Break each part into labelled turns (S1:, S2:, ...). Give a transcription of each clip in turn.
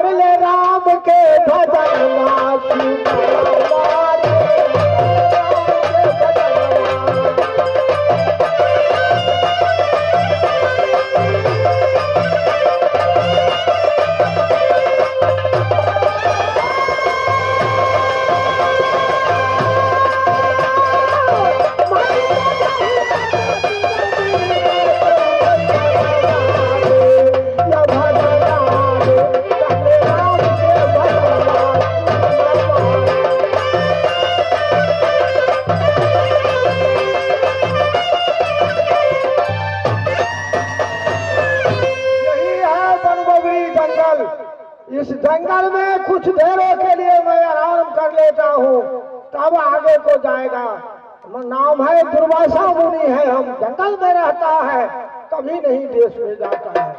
S1: कर ले राम के भजन माँ इस जंगल में कुछ देरों के लिए मैं आराम कर लेता हूँ, तब आगे को जाएगा। नाम है दुर्वासा मुनि है, हम जंगल में रहता है, कभी नहीं देश में जाता है।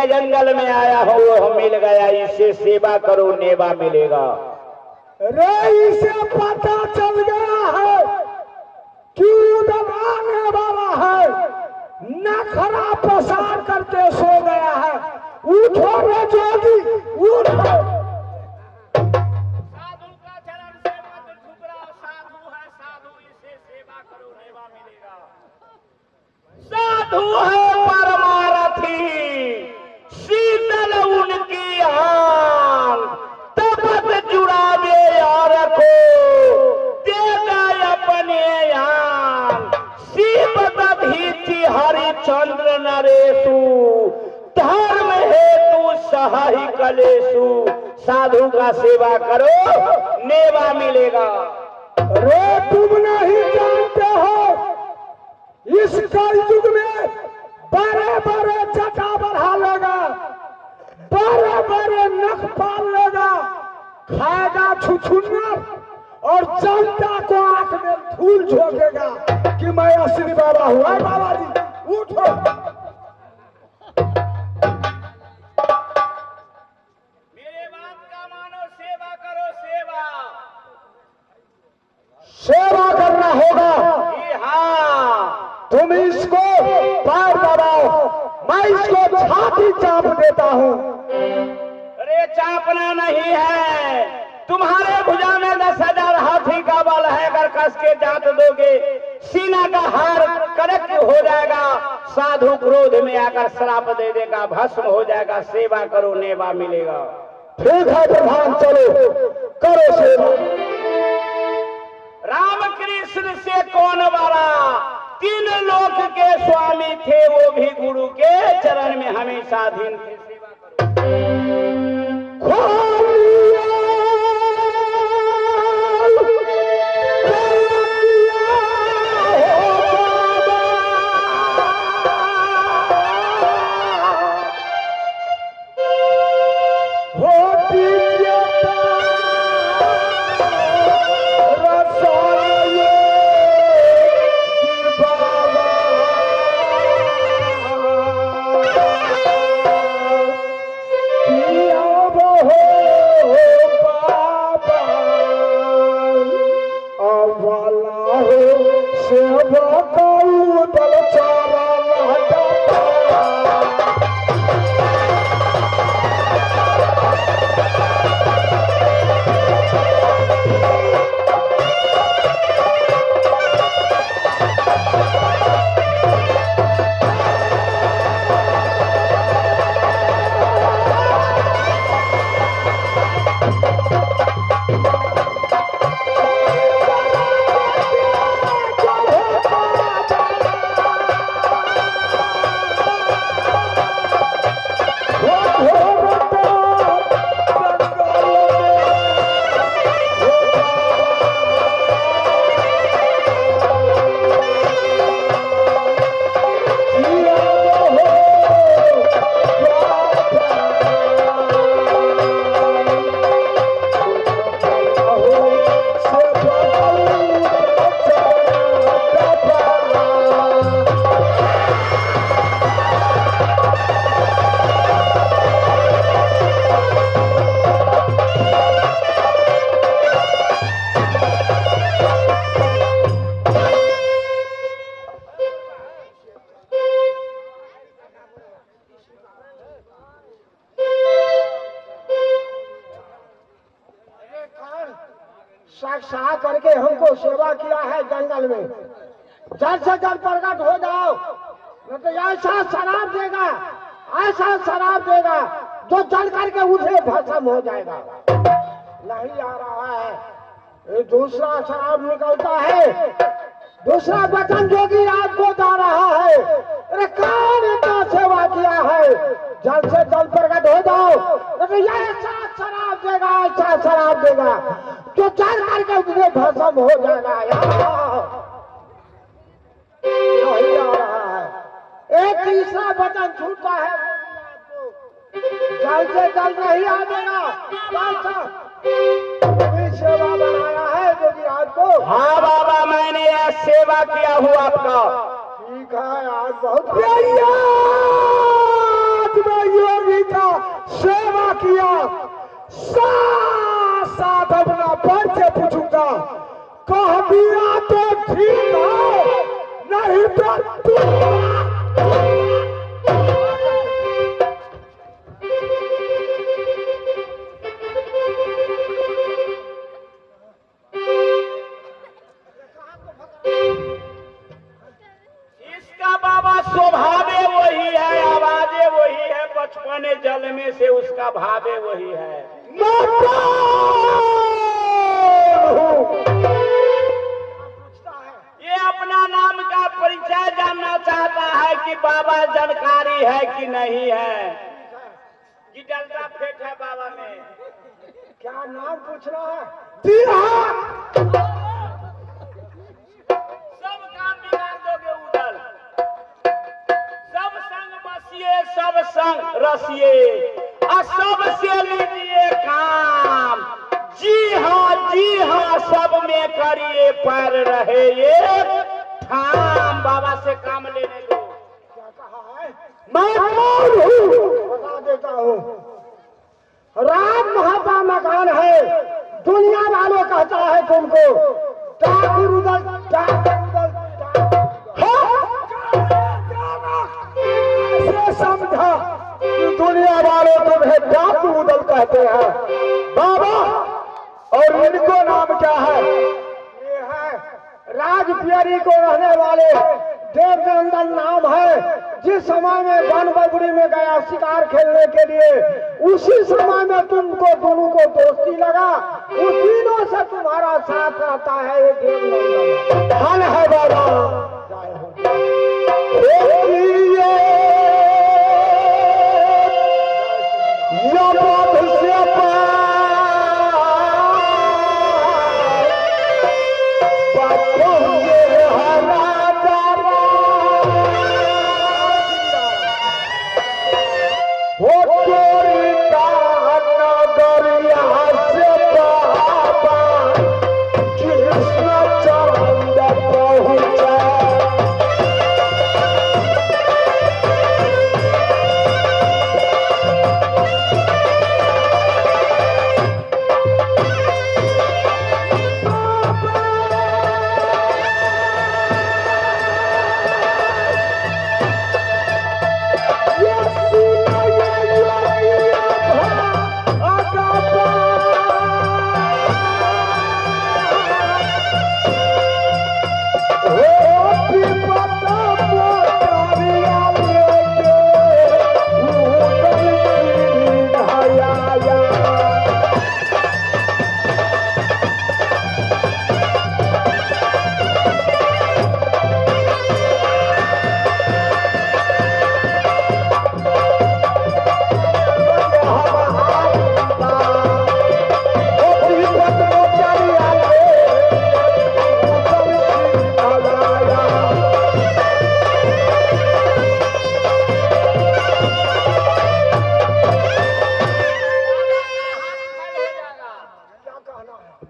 S1: जंगल में आया हो वो मिल गया, इससे सेवा करो नेवा मिलेगा।
S2: रे इसे पता चल गया है कि दबाने वाला है, नखरा पसार करके सो गया है। उठो रे जोगी उठो।
S3: साधु का चरण से मत ठुकराओ, साधु है साधु, इसे सेवा करो नेवा मिलेगा।
S1: साधु है परमारथी, शीतल उनकी आंग, तपत जुड़ावे यार को देगा अपने आंग। शिवत भीति हरिचंद्र नरेशु, धर्म हेतु सहाय कलेशु। साधु का सेवा करो नेवा मिलेगा।
S2: रे तुम नहीं जानते हो इस कलयुग में बड़े बड़े जटा बढ़ा लेगा, बड़े बड़े नख पाल लेगा, खाएगा छुछुन्नर और जनता को आंख में धूल झोंकेगा कि मैं असली बाबा हुआ। बाबा जी उठो।
S3: मेरे बात का मानो, सेवा करो सेवा।
S2: सेवा करना होगा।
S1: हाँ,
S2: तुम इसको पैर दबाओ, मैं इसको छाती चाप देता हूँ।
S1: अरे चापना नहीं है, तुम्हारे भुजा में 10,000 हाथी का बल है। अगर कस के जात दोगे सीना का हार करक हो जाएगा। साधु क्रोध में आकर श्राप दे देगा, भस्म हो जाएगा। सेवा करो नेवा मिलेगा।
S2: ठीक है प्रधान, चलो करो सेवा।
S1: राम कृष्ण से कौन बड़ा, 3 लोक के स्वामी थे, वो भी गुरु के चरण में हमेशा अधीन थे। सेवा करो।
S2: ऐसा करके हमको सेवा किया है जंगल में, जल्द से जल्द प्रकट हो जाओ, न तो ऐसा शराब देगा, ऐसा शराब देगा जो जल करके उठे भस्म हो जाएगा। नहीं आ रहा है, ये दूसरा शराब निकलता है, दूसरा वचन जोगी आपको जा रहा है। अरे कौन इतना सेवा किया है, जल्द से जल्द प्रकट हो जाओ, तो ऐसा शराब देगा, ऐसा शराब देगा जो जल करके उठे भस्म हो जाएगा। नहीं आ रहा है, एक तीसरा वचन छूटता है, जल्द से जल्द नहीं आ देगा। सेवा बनाया है जोगी आपको।
S1: हाँ बाबा, मैंने यह सेवा किया हूँ आपका।
S2: ठीक है, आज बहुत मैं योगी का सेवा किया, साथ अपना परिचय पूछूंगा, कह दिया तो ठीक है, नहीं तो
S1: इसका बाबा स्वभावे वही है, आवाजे वही है, बचपने जल में से उसका भावे वही है। ये अपना नाम का परिचय जानना चाहता है कि बाबा जानकारी है कि नहीं है, कि डलता फेट है बाबा में।
S2: क्या नाम पूछ रहा है?
S1: सब काम बिगाड़ दोगे उधर, सब संग बसिए, सब संग रसिए, और सबसे लीजिए काम। जी हाँ, सब में करिए पैर रहे ये ठाम। बाबा से काम लेने दो।
S2: क्या कहा है? मैं कौन हूँ बता देता हूँ। राम महापा मकान है, दुनिया वालों कहता है तुमको ठाकुर उदल, ऐसे समझा कि दुनिया वाले तुम्हें डाकू उदल कहते हैं। बाबा, और इनको नाम क्या है? ये है राजपियरी को रहने वाले देवनंदन नाम है। जिस समय में वन बबरी में गया शिकार खेलने के लिए, उसी समय में तुमको दोनों को दोस्ती लगा, उस दिनों से तुम्हारा साथ रहता है ये देवनंदन। धन है बाबा।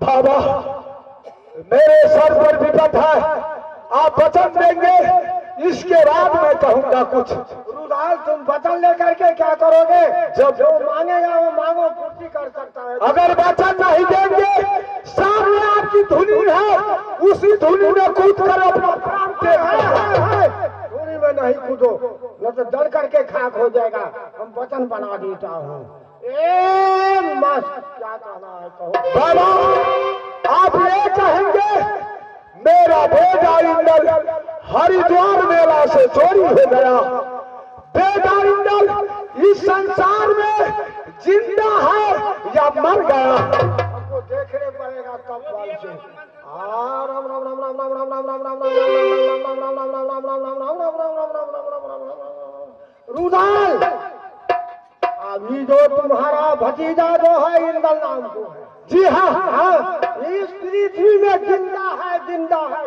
S2: बाबा, मेरे सर पर विपद है, आप वचन देंगे, इसके बाद मैं कहूंगा कुछ। रुदाल, तुम वचन लेकर के क्या करोगे? जब जो मांगेगा वो मांगो, पूर्ति कर सकता है। अगर वचन नहीं देंगे, सामने आपकी धुनी है, उसी धुनी में कूद कर अपना प्राण दे। धुनी में नहीं कूदो, न तो डर करके खाक हो जाएगा। हम वचन बना देता हूँ। मस्त, क्या कहना है कहो। बाबा, आप ये कहेंगे मेरा बेटा इंदल हरिद्वार मेला से चोरी हो गया। बेटा इंदल इस संसार में जिंदा है या मर गया, आपको देखने पड़ेगा कब बाल से। राम राम राम राम राम राम राम राम राम राम रुदाल, अभी जो तुम्हारा भतीजा जो है इंदल नाम को है, जी हाँ हाँ, इस पृथ्वी में जिंदा है, जिंदा है।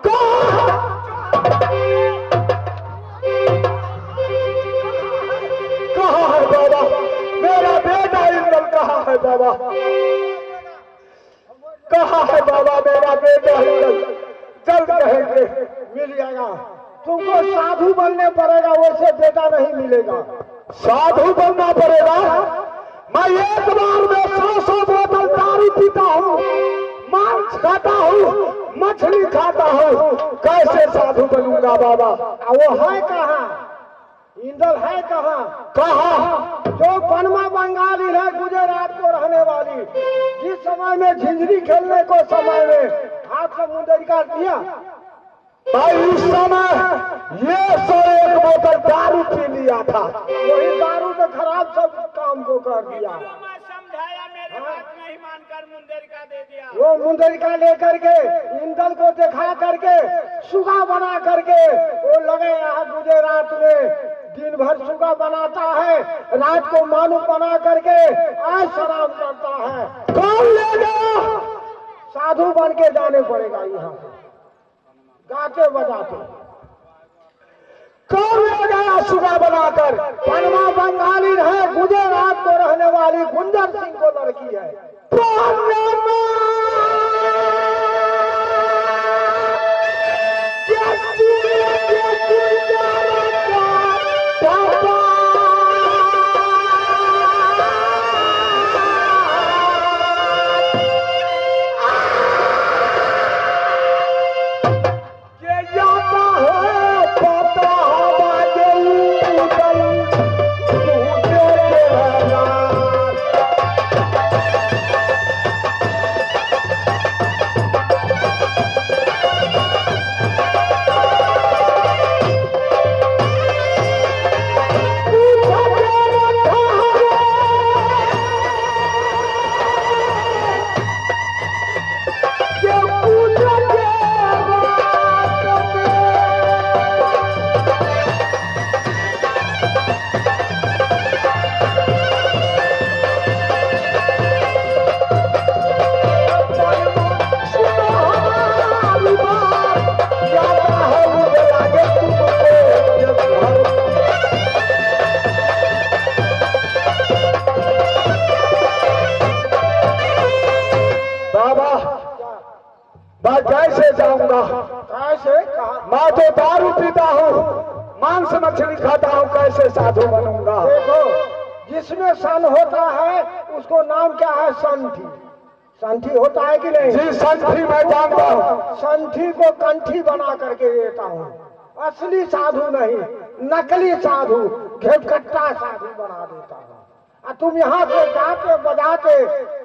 S2: कहाँ है बाबा मेरा बेटा इंदल, कहाँ है बाबा, कहाँ है बाबा मेरा बेटा इंदल? जल्द कहेंगे मिल जाएगा। तुमको साधु बनने पड़ेगा, वैसे बेटा नहीं मिलेगा। साधु बनना पड़ेगा? मैं एक बार में 100 बोतल दारू पीता हूँ, मांस खाता हूँ, मछली खाता हूँ, कैसे साधु बनूंगा बाबा? वो है कहाँ इंदल, है कहाँ? कहाँ? जो पनमा बंगाली है, गुजरात को रहने वाली, जिस समय में झिंझरी खेलने को समय में हाथ से मुंडेरी काट दिया, भाई उस समय ये 101 बोतल दारू पी लिया था। वही दारू तो खराब सब काम को कर दिया।
S3: समझाया, मेरी बात नहीं मानकर मुंडेरिका दे दिया।
S2: वो मुंडेरिका लेकर के इंदल को दिखा करके सुगा बना करके वो लगे यहाँ गुजरात में दिन भर सुगा बनाता है, रात को मानू बना करके आज शराब करता है। कौन लेगा? साधु बन के जाने पड़ेगा यहाँ से, गाते बजाते। कौन ले गया सुगा बनाकर? पनमा बंगाली है, गुजरात को रहने वाली गुंजर सिंह को लड़की है। मैं कैसे जाऊंगा? कैसे? मैं तो दारू पीता हूँ, मांस मछली खाता हूँ, कैसे साधु बनूंगा? देखो, जिसमें सन होता है उसको नाम क्या है? संठी। संठी होता है कि नहीं? जी संठी मैं जानता हूँ। संठी को कंठी बना करके देता हूँ, असली साधु नहीं, नकली साधु, घेपकट्टा साधु बना देता हूँ। तुम यहाँ से गाते बजाते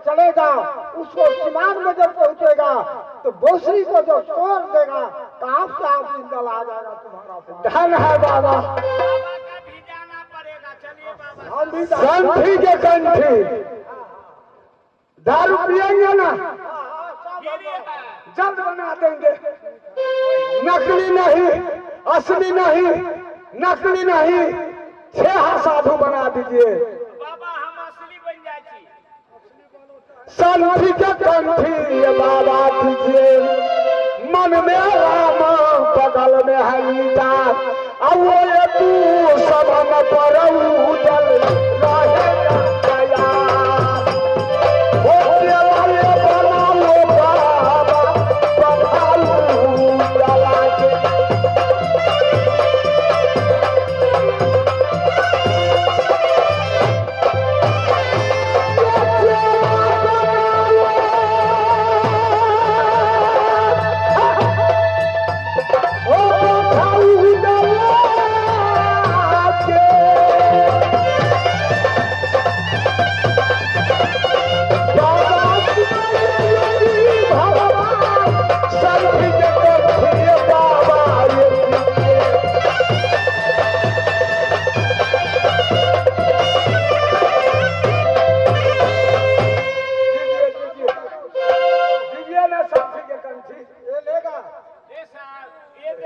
S2: चले जाओ, उसको सिमान में जब पहुँचेगा तो बोसरी को जो शोर देगा तो आपसे आप इंदल आ जाएगा तुम्हारा। धन है बाबा,
S3: भी जाना पड़ेगा। चलिए बाबा,
S2: हम भी संठी के कंठी दारू पिएंगे ना, जल्द बना देंगे। नकली नहीं, असली नहीं, नकली नहीं, 6 साधु बना दीजिए। संठी के कंठी बाबा दीजिए, मन में राम बगल में है ईटा, अब वो ये तू सबन पर उजल रहेगा गया। ओ ये बना लो बाबा बधालू जला के।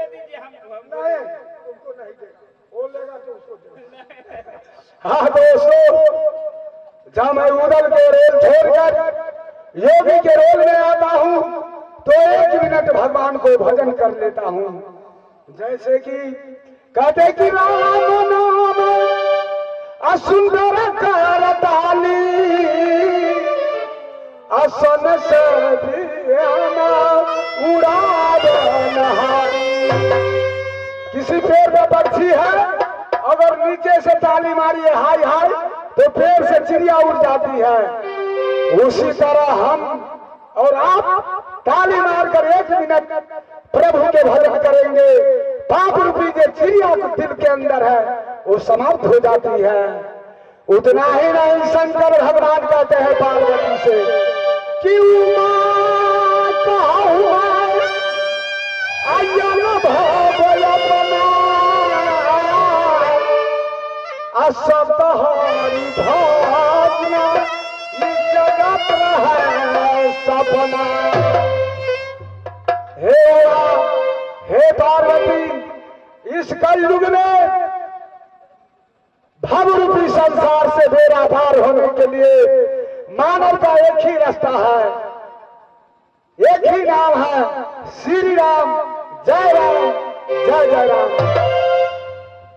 S3: दे दीजिए हमको
S2: नहीं तुमको नहीं देगा, वो लेगा तो उसको देगा। हाँ दोस्तों, जब मैं उदल के रोल छोड़कर योगी के रोल में आता हूँ तो 1 मिनट भगवान को भजन कर लेता हूँ। जैसे कि कहते कि राम नाम असुंदर करताली असन से उड़ावनहारी। किसी पेड़ में पक्षी है, अगर नीचे से ताली मारिए हाय हाय तो पेड़ से चिड़िया उड़ जाती है। उसी तरह हम और आप ताली मारकर 1 मिनट प्रभु के भजन करेंगे, पाप रूपी जो चिड़िया दिल के अंदर है वो समाप्त हो जाती है। उतना ही नहीं, शंकर भगवान कहते हैं पार्वती से कि उमा कहा हुआ असतहारी भावना जगत है सपना। हे पार्वती, इस कलयुग में भवरूपी संसार से बेड़ा पार होने के लिए मानव का एक ही रास्ता है, एक ही नाम है, श्री राम, जय राम, जय जय राम।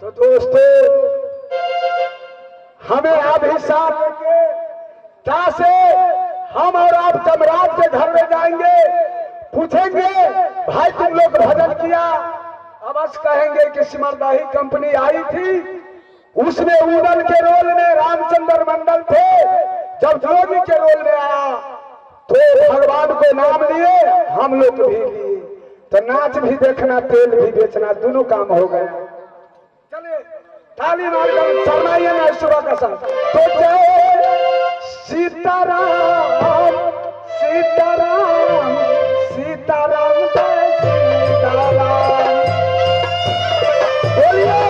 S2: तो दोस्तों, हमें अभिशाप देंगे कैसे? हम और आप जमराज के घर में जाएंगे, पूछेंगे भाई तुम लोग भजन किया? अवश्य कहेंगे कि सिमरदाही कंपनी आई थी, उसने उदल के रोल में रामचंद्र मंडल थे, जब जोगी के रोल में आया तो भगवान को नाम लिए, हम लोग भी लिए, तो नाच भी देखना, तेल भी बेचना, दोनों काम हो गया। चलिए ताली मारकर शर्माइए ना सुबह का संग। तो जय सीताराम सीताराम सीताराम जय सीताराम, बोलिए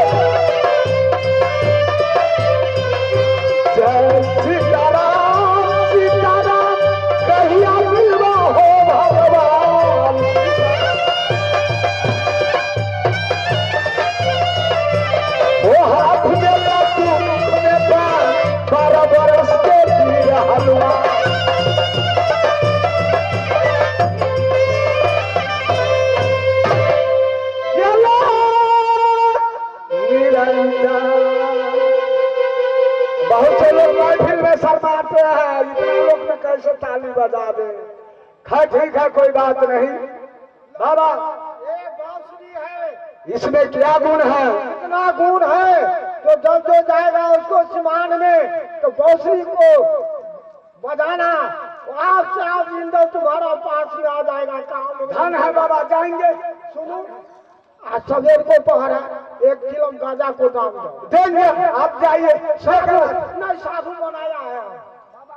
S2: जय सीताराम सीताराम, कहिया मिलवा हो भगवान। वो हाथ में लड्डू में पान, 12 बरस के पीर हलवा। बहुत से लोग महफिल में शर्माते हैं, इतना लोग में कैसे ताली बजा दे। खैर ठीक है, कोई बात नहीं। बाबा
S4: एक बांसुरी है,
S2: इसमें क्या गुण है?
S4: इतना गुण है तो जब जो जाएगा उसको सिमान में तो बांसुरी को बजाना, आप से आप इंदर तुम्हारा पास में आ जाएगा काम।
S2: धन है बाबा, जाएंगे।
S4: सुनो, आज सवेर को पहरा 1 किलो गांजा को दाम दो।
S2: देंगे, आप जाइए।
S4: नहीं साधु बनाया है,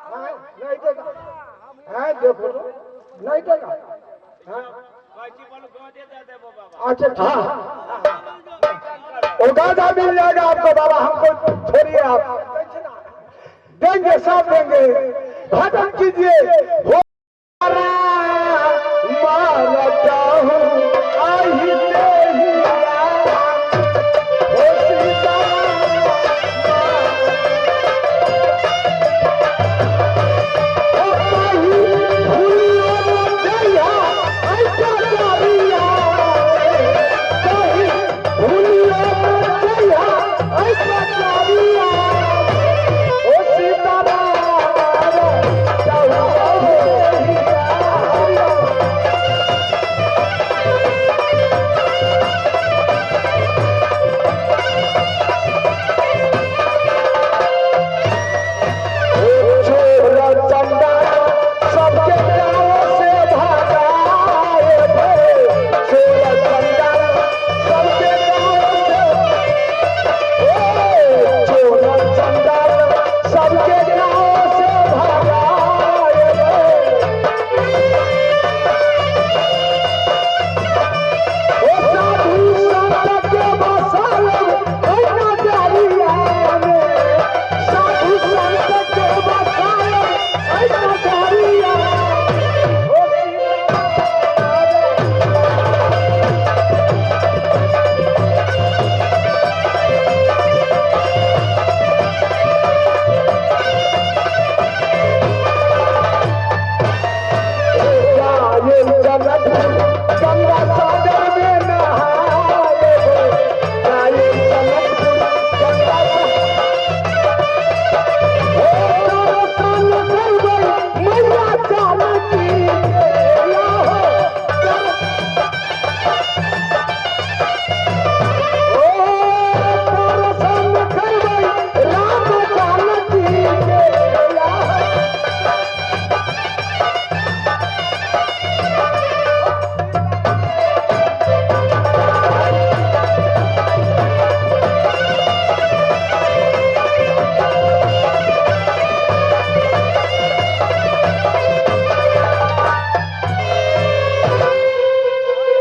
S4: हाँ, नहीं देगा है, देखो तो नहीं देगा। हाँ, अच्छा ठीक
S2: हाँ, वो गांजा मिल जाएगा आपको बाबा, हमको छोड़िए आप। देंगे, सब देंगे। भजन कीजिए।